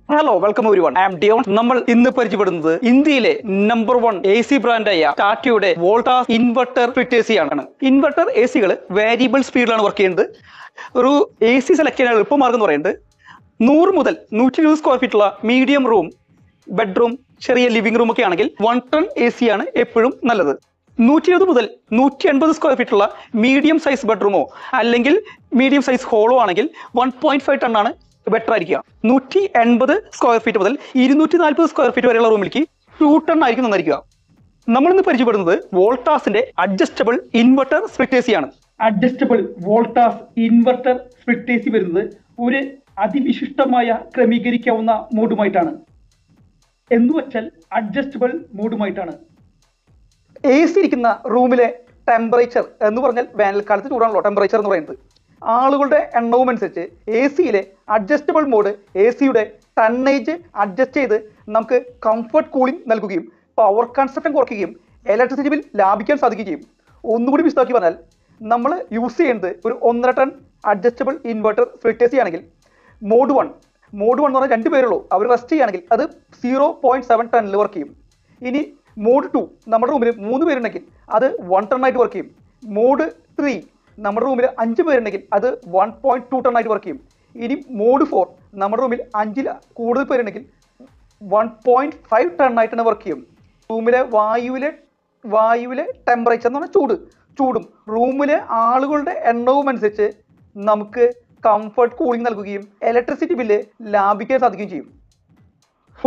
Hello welcome everyone. I am Dion. നമ്മൾ ഇന്ന് പരിചയപ്പെടുന്നത് ഇന്ത്യയിലെ നമ്പർ 1 AC ബ്രാൻഡായ ടാറ്റയുടെ വോൾട്ടാസ് ഇൻവെർട്ടർ സ്പ്ലിറ്റ് AC ആണ്. ഇൻവെർട്ടർ ACകൾ വേരിയബിൾ സ്പീഡിലാണ് വർക്ക് ചെയ്യുന്നത്. ഒരു AC സെലക്ട് ചെയ്യാൻ എളുപ്പമാർഗം എന്ന് പറയുന്നത് 100 മുതൽ 120 സ്ക്വയർ ഫീറ്റ് ഉള്ള മീഡിയം റൂം, ബെഡ്റൂം, ചെറിയ ലിവിംഗ് റൂം ഒക്കെ ആണെങ്കിൽ 1 ടൺ AC ആണ് എപ്പോഴും നല്ലത്. 120 മുതൽ 180 സ്ക്വയർ ഫീറ്റ് ഉള്ള മീഡിയം സൈസ് ബെഡ്റൂമോ അല്ലെങ്കിൽ മീഡിയം സൈസ് ഹോളോ ആണെങ്കിൽ 1.5 ടൺ ആണ് ബെറ്റർ ആയിരിക്കുക. 180 സ്ക്വയർ ഫീറ്റ് മുതൽ 240 സ്ക്വയർ ഫീറ്റ് വരെയുള്ള റൂമിലേക്ക് 2 ടൺ ആയിരിക്കും നന്നായിരിക്കുക. നമ്മളിന്ന് പരിചയപ്പെടുന്നത് വോൾട്ടാസിന്റെ അഡ്ജസ്റ്റബിൾ ഇൻവെർട്ടർ സ്പ്ലിറ്റ് AC ആണ്. Adjustable Voltas inverter split AC വരുന്നത് ഒരു അതിവിശിഷ്ടമായ ക്രമീകരിക്കാവുന്ന മോഡുമായിട്ടാണ്. എന്നുവെച്ചാൽ അഡ്ജസ്റ്റബിൾ മോഡുമായിട്ടാണ്. AC ഇരിക്കുന്ന റൂമിലെ ടെമ്പറേച്ചർ എന്ന് പറഞ്ഞാൽ വേനൽക്കാലത്ത് ചൂടാണല്ലോ ടെമ്പറേച്ചർ എന്ന് പറയുന്നത്. ആളുകളുടെ എണ്ണവും അനുസരിച്ച് ACയിലെ അഡ്ജസ്റ്റബിൾ മോഡ് ACയുടെ ടണ്ണേജ് അഡ്ജസ്റ്റ് ചെയ്ത് നമുക്ക് കംഫർട്ട് കൂളിംഗ് നൽകുകയും പവർ കൺസപ്ഷൻ കുറയ്ക്കുകയും ഇലക്ട്രിസിറ്റി ബിൽ ലാഭിക്കാൻ സാധിക്കുകയും ചെയ്യും. ഒന്നുകൂടി വിശദമാക്കി പറഞ്ഞാൽ നമ്മൾ യൂസ് ചെയ്യുന്നത് ഒരു 1.5 ton adjustable inverter split AC ആണെങ്കിൽ മോഡ് 1 എന്ന് പറഞ്ഞാൽ 2 പേരുള്ളൂ, അവർ റെസ്റ്റ് ചെയ്യുകയാണെങ്കിൽ അത് 0.7 ടണ്ണിൽ വർക്ക് ചെയ്യും. ഇനി മോഡ് 2 നമ്മുടെ റൂമിൽ 3 പേരുണ്ടെങ്കിൽ അത് 1 ടൺ ആയിട്ട് വർക്ക് ചെയ്യും. മോഡ് 3 നമ്മുടെ റൂമിൽ 5 പേരുണ്ടെങ്കിൽ അത് 1.2 ടൺ ആയിട്ട് വർക്ക് ചെയ്യും. ഇനി മോഡ് 4 നമ്മുടെ റൂമിൽ 5ൽ കൂടുതൽ പേരുണ്ടെങ്കിൽ 1.5 ടൺ ആയിട്ടാണ് വർക്ക് ചെയ്യും. റൂമിലെ വായുവിലെ ടെമ്പറേച്ചർ എന്ന് പറഞ്ഞാൽ ചൂടും റൂമിലെ ആളുകളുടെ എണ്ണവും അനുസരിച്ച് നമുക്ക് കംഫർട്ട് കൂളിംഗ് നൽകുകയും ഇലക്ട്രിസിറ്റി ബില്ല് ലാഭിക്കാൻ സാധിക്കുകയും ചെയ്യും.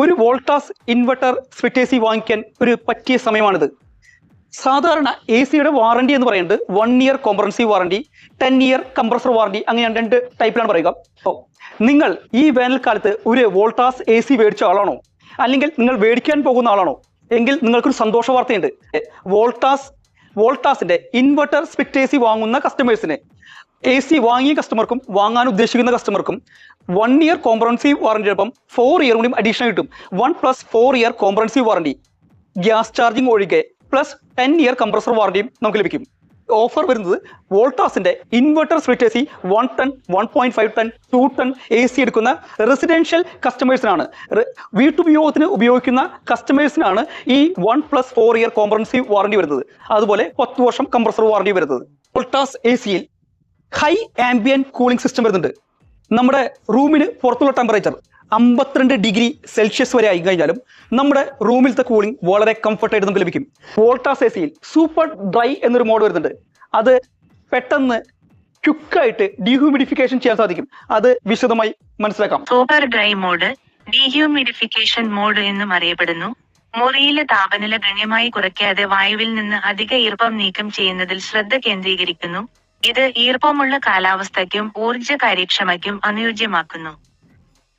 ഒരു വോൾട്ടാസ് ഇൻവെർട്ടർ സ്പ്ലിറ്റ് AC വാങ്ങിക്കാൻ ഒരു പറ്റിയ സമയമാണിത്. സാധാരണ ACയുടെ വാറണ്ടി എന്ന് പറയുന്നത് 1 year comprehensive warranty, 10 year compressor warranty, അങ്ങനെയാണ് 2 ടൈപ്പിലാണ് പറയുക. നിങ്ങൾ ഈ വേനൽക്കാലത്ത് ഒരു വോൾട്ടാസ് AC മേടിച്ച ആളാണോ, അല്ലെങ്കിൽ നിങ്ങൾ മേടിക്കാൻ പോകുന്ന ആളാണോ എങ്കിൽ നിങ്ങൾക്കൊരു സന്തോഷ വാർത്തയുണ്ട്. വോൾട്ടാസിന്റെ ഇൻവെർട്ടർ സ്പ്ലിറ്റ് AC വാങ്ങുന്ന കസ്റ്റമേഴ്സിന്, AC വാങ്ങിയ കസ്റ്റമർക്കും വാങ്ങാൻ ഉദ്ദേശിക്കുന്ന കസ്റ്റമർക്കും 1 ഇയർ കോംപ്രഹെൻസീവ് വാറണ്ടിയോടൊപ്പം 4 ഇയർ കൂടി അഡീഷണൽ കിട്ടും. 1+4 year comprehensive warranty, gas charging ഒഴികെ പ്ലസ് 10 ഇയർ കംപ്രസർ വാറണ്ടിയും നമുക്ക് ലഭിക്കും. ഓഫർ വരുന്നത് വോൾട്ടാസിന്റെ inverter split AC 1 ton, 1.5 ton, 2 ton AC എടുക്കുന്ന റെസിഡൻഷ്യൽ കസ്റ്റമേഴ്സിനാണ്. വീട്ടുപയോഗത്തിന് ഉപയോഗിക്കുന്ന കസ്റ്റമേഴ്സിനാണ് ഈ 1+4 ഇയർ കോംപ്രഹെൻസീവ് വാറണ്ടി വരുന്നത്. അതുപോലെ 10 വർഷം കംപ്രസർ വാറണ്ടി വരുന്നത്. വോൾട്ടാസ് ACയിൽ ഹൈ ആംബിയന്റ് കൂളിംഗ് സിസ്റ്റം വരുന്നുണ്ട്. നമ്മുടെ റൂമിന് പുറത്തുള്ള ടെമ്പറേച്ചർ 52 ഡിഗ്രി സെൽഷ്യസ് വരെ ആയി കഴിഞ്ഞാലും നമ്മുടെ റൂമിലത്തെ കൂളിംഗ് വളരെ കംഫർട്ടായിട്ട് നമുക്ക് ലഭിക്കും. വോൾട്ടാസ് ACയിൽ സൂപ്പർ ഡ്രൈ എന്നൊരു മോഡ് വരുന്നുണ്ട്. അത് പെട്ടെന്ന് ക്വിക്കായിട്ട് ഡീഹ്യൂമിഡിഫിക്കേഷൻ ചെയ്യാൻ സാധിക്കും. അത് വിശദമായി മനസ്സിലാക്കാം. Super dry mode dehumidification mode എന്നും അറിയപ്പെടുന്നു. മുറിയിലെ താപനില ഗണ്യമായി കുറയ്ക്കാതെ വായുവിൽ നിന്ന് അധിക ഈർപ്പം നീക്കം ചെയ്യുന്നതിൽ ശ്രദ്ധ കേന്ദ്രീകരിക്കുന്നു. ഇത് ഈർപ്പമുള്ള കാലാവസ്ഥയ്ക്കും ഊർജ്ജ കാര്യക്ഷമതയ്ക്കും അനുയോജ്യമാക്കുന്നു.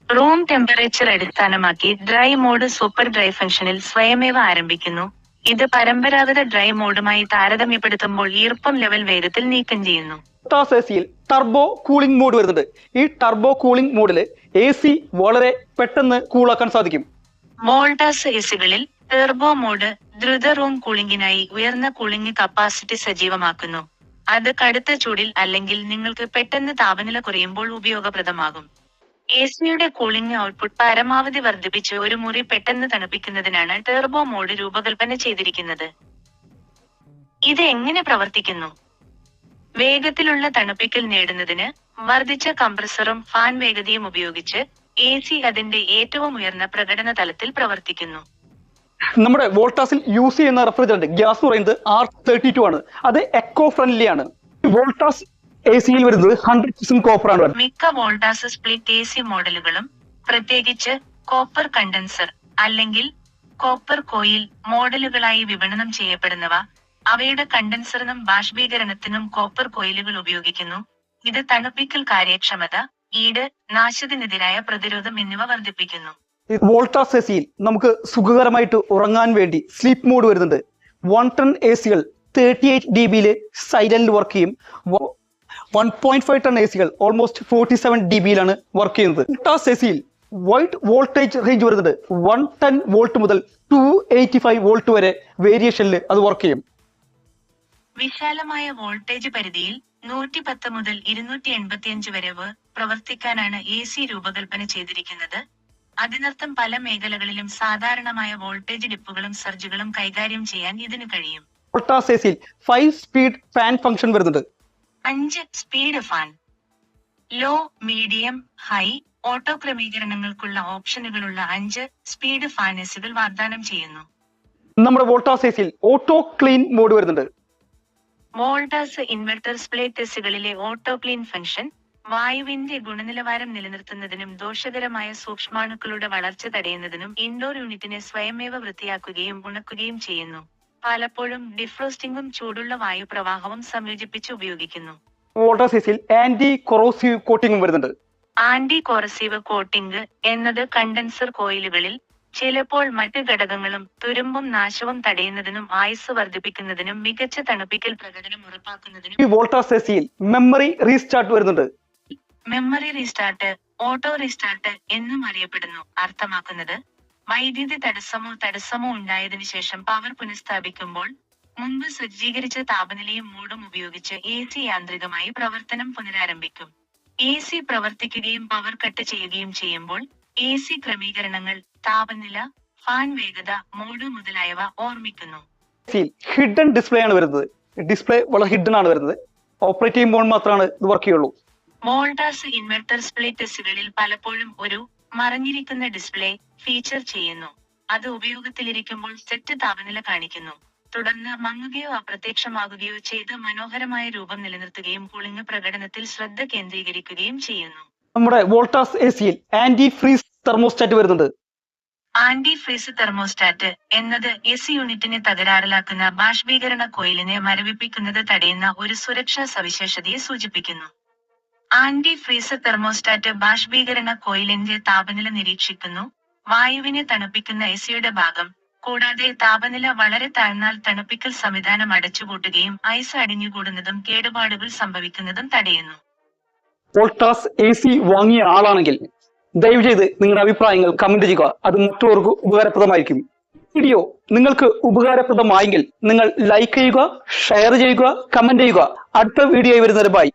റൂം ടെമ്പറേച്ചർ അടിസ്ഥാനമാക്കി ഡ്രൈ മോഡ് സൂപ്പർ ഡ്രൈ ഫംഗ്ഷനിൽ സ്വയമേവ ആരംഭിക്കുന്നു. ഇത് പരമ്പരാഗത ഡ്രൈ മോഡുമായി താരതമ്യപ്പെടുത്തുമ്പോൾ ഈർപ്പം ലെവൽ വേഗത്തിൽ നീക്കം ചെയ്യുന്നു. വോൾട്ടാസ് ACയിൽ ടർബോ കൂളിംഗ് മോഡ് വരുന്നുണ്ട്. ഈ ടർബോ കൂളിംഗ് മോഡിൽ AC വളരെ പെട്ടെന്ന് കൂളാക്കാൻ സാധിക്കും. വോൾട്ടാസ് ACകളിൽ ടർബോ മോഡ് ദ്രുത റൂം കൂളിംഗിനായി ഉയർന്ന കൂളിംഗ് കപ്പാസിറ്റി സജീവമാക്കുന്നു. അത് കടുത്ത ചൂടിൽ അല്ലെങ്കിൽ നിങ്ങൾക്ക് പെട്ടെന്ന് താപനില കുറയുമ്പോൾ ഉപയോഗപ്രദമാകും. ACയുടെ കൂളിംഗ് ഔട്ട്പുട്ട് പരമാവധി വർദ്ധിപ്പിച്ച് ഒരു മുറി പെട്ടെന്ന് തണുപ്പിക്കുന്നതിനാണ് ടർബോ മോഡ് രൂപകൽപ്പന ചെയ്തിരിക്കുന്നത്. ഇത് എങ്ങനെ പ്രവർത്തിക്കുന്നു? വേഗത്തിലുള്ള തണുപ്പിക്കൽ നേടുന്നതിന് വർദ്ധിച്ച കംപ്രസറും ഫാൻ വേഗതയും ഉപയോഗിച്ച് AC അതിന്റെ ഏറ്റവും ഉയർന്ന പ്രകടന തലത്തിൽ പ്രവർത്തിക്കുന്നു. നമ്മുടെ വോൾട്ടാസിൽ യൂസ് ചെയ്യുന്ന റെഫ്രിജറന്റ് ഗ്യാസ് എന്ന് പറയുന്നത് R32 ആണ്. അത് എക്കോ ഫ്രണ്ട്ലി ആണ്. വോൾട്ടാസ് ACയിൽ വരുന്നത് 100% കോപ്പർ ആണ്. മിക്ക വോൾട്ടാസ് സ്പ്ലിറ്റ് AC മോഡലുകളും, പ്രത്യേകിച്ച് കോപ്പർ കണ്ടൻസർ അല്ലെങ്കിൽ കോപ്പർ കോയിൽ മോഡലുകളായി വിപണനം ചെയ്യപ്പെടുന്നവ, അവയുടെ കണ്ടൻസറിനും ബാഷ്പീകരണത്തിനും കോപ്പർ കോയിലുകൾ ഉപയോഗിക്കുന്നു. ഇത് തണുപ്പിക്കൽ കാര്യക്ഷമത, ഈട്, നാശത്തിനെതിരായ പ്രതിരോധം എന്നിവ വർദ്ധിപ്പിക്കുന്നു. വോൾട്ടാസ് ACയിൽ നമുക്ക് സുഖകരമായിട്ട് ഉറങ്ങാൻ വേണ്ടി സ്ലീപ്പ് മോഡ് വരുന്നുണ്ട്. 1 ടൺ ACകൾ 38 dBയിൽ സൈലന്റ് വർക്ക് ചെയ്യും. 1.5 ടൺ ACകൾ ഓൾമോസ്റ്റ് 47 dBയിലാണ് വർക്ക് ചെയ്യുന്നത്. വോൾട്ടാസ് ACയിൽ വൈഡ് വോൾട്ടേജ് റേഞ്ച് വരുന്നുണ്ട്. 110 വോൾട്ട് മുതൽ 285 വോൾട്ട് വരെ വേരിയേഷനിൽ അത് വർക്ക് ചെയ്യും. വിശാലമായ വോൾട്ടേജ് പരിധിയിൽ 110 മുതൽ 285 വരെ പ്രവർത്തിക്കാനാണ് AC രൂപകൽപ്പന ചെയ്തിരിക്കുന്നത്. അതിനർത്ഥം പല മേഖലകളിലും സാധാരണമായ വോൾട്ടേജ് ഡിപ്പുകളും സർജുകളും കൈകാര്യം ചെയ്യാൻ ഇതിന് കഴിയും. വോൾട്ടാസ് എസിയിൽ 5 സ്പീഡ് ഫാൻ ഫംഗ്ഷൻ വരുന്നുണ്ട്. 5 speed fan, low, medium, high, auto ക്രമീകരണങ്ങൾക്കുള്ള ഓപ്ഷനുകളുള്ള 5 സ്പീഡ് ഫാൻ എസികൾ വാഗ്ദാനം ചെയ്യുന്നു. നമ്മുടെ വോൾട്ടാസ് എസിയിൽ ഓട്ടോ ക്ലീൻ മോഡ് വരുന്നുണ്ട്. വോൾട്ടാസ് ഇൻവെർട്ടർ സ്പ്ലിറ്റ് എസികളിലെ ഓട്ടോ ക്ലീൻ ഫംഗ്ഷൻ വായുവിന്റെ ഗുണനിലവാരം നിലനിർത്തുന്നതിനും ദോഷകരമായ സൂക്ഷ്മാണുക്കളുടെ വളർച്ച തടയുന്നതിനും ഇൻഡോർ യൂണിറ്റിനെ സ്വയമേവ വൃത്തിയാക്കുകയും ഉണക്കുകയും ചെയ്യുന്നു. പലപ്പോഴും ഡിഫ്രോസ്റ്റിംഗും ചൂടുള്ള വായു പ്രവാഹവും സംയോജിപ്പിച്ച് ഉപയോഗിക്കുന്നു. വോൾട്ടാസ് എസിയിൽ ആന്റി കൊറോസീവ് കോട്ടിംഗും വരുന്നുണ്ട്. ആന്റി കോറസീവ് കോട്ടിംഗ് എന്നത് കണ്ടൻസർ കോയിലുകളിൽ ചിലപ്പോൾ മറ്റ് ഘടകങ്ങളും തുരുമ്പും നാശവും തടയുന്നതിനും ആയുസ് വർദ്ധിപ്പിക്കുന്നതിനും മികച്ച തണുപ്പിക്കൽ പ്രകടനം ഉറപ്പാക്കുന്നതിനും. ഈ വോൾട്ടാസ് എസിയിൽ മെമ്മറി റീസ്റ്റാർട്ട് വരുന്നുണ്ട്. മെമ്മറി റീസ്റ്റാർട്ട്, ഓട്ടോ റീസ്റ്റാർട്ട് എന്നും അറിയപ്പെടുന്നു. അർത്ഥമാക്കുന്നത് വൈദ്യുതി തടസ്സമോ ഉണ്ടായതിനു ശേഷം പവർ പുനഃസ്ഥാപിക്കുമ്പോൾ മുൻപ് സജ്ജീകരിച്ച താപനിലയും മൂഡും ഉപയോഗിച്ച് AC യാന്ത്രികമായി പ്രവർത്തനം പുനരാരംഭിക്കും. AC പ്രവർത്തിക്കുകയും പവർ കട്ട് ചെയ്യുകയും ചെയ്യുമ്പോൾ AC ക്രമീകരണങ്ങൾ, താപനില, ഫാൻ വേഗത, മോഡ് മുതലായവ ഓർമ്മിക്കുന്നു. ഹിഡൻ ഡിസ്പ്ലേ ആണ് വരുന്നത്. ഡിസ്പ്ലേ വളരെ ഹിഡൻ ആണ് വരുന്നത്. ഓപ്പറേറ്റ് ചെയ്യുമ്പോൾ മാത്രമാണ് ഇത് വർക്ക് ചെയ്യുള്ളൂ. വോൾട്ടാസ് ഇൻവെർട്ടർ സ്പ്ലിറ്റ് എസികളിൽ പലപ്പോഴും ഒരു മറഞ്ഞിരിക്കുന്ന ഡിസ്പ്ലേ ഫീച്ചർ ചെയ്യുന്നു. അത് ഉപയോഗത്തിലിരിക്കുമ്പോൾ സെറ്റ് താപനില കാണിക്കുന്നു. തുടർന്ന് മങ്ങുകയോ അപ്രത്യക്ഷമാകുകയോ ചെയ്ത് മനോഹരമായ രൂപം നിലനിർത്തുകയും കൂളിംഗ് പ്രകടനത്തിൽ ശ്രദ്ധ കേന്ദ്രീകരിക്കുകയും ചെയ്യുന്നു. നമ്മുടെ വോൾട്ടാസ് എസിയിൽ ആന്റി ഫ്രീസ് തെർമോസ്റ്റാറ്റ് വരുന്നുണ്ട്. ആന്റി ഫ്രീസ് തെർമോസ്റ്റാറ്റ് എന്നത് AC യൂണിറ്റിനെ തകരാറിലാക്കുന്ന ബാഷ്പീകരണ കോയിലിനെ മരവിപ്പിക്കുന്നത് തടയുന്ന ഒരു സുരക്ഷാ സവിശേഷതയെ സൂചിപ്പിക്കുന്നു. ആന്റി ഫ്രീസ് തെർമോസ്റ്റാറ്റ് ബാഷ്പീകരണ കോയിലിന്റെ താപനില നിരീക്ഷിക്കുന്നു, വായുവിനെ തണുപ്പിക്കുന്ന എസിയുടെ ഭാഗം, കൂടാതെ താപനില വളരെ താഴ്ന്നാൽ തണുപ്പിക്കൽ സംവിധാനം അടച്ചുപൂട്ടുകയും ഐസ് അടിഞ്ഞുകൂടുന്നതും കേടുപാടുകൾ സംഭവിക്കുന്നതും തടയുന്നു. വോൾട്ടാസ് എസി വാങ്ങിയ ആളാണെങ്കിൽ ദയവ് ചെയ്ത് നിങ്ങളുടെ അഭിപ്രായങ്ങൾ കമന്റ് ചെയ്യുക. അത് മറ്റുള്ളവർക്ക് ഉപകാരപ്രദമായിരിക്കും. വീഡിയോ നിങ്ങൾക്ക് ഉപകാരപ്രദമായെങ്കിൽ നിങ്ങൾ ലൈക്ക് ചെയ്യുക, ഷെയർ ചെയ്യുക, കമന്റ് ചെയ്യുക. അടുത്ത വീഡിയോ വരുന്നത് ബൈ.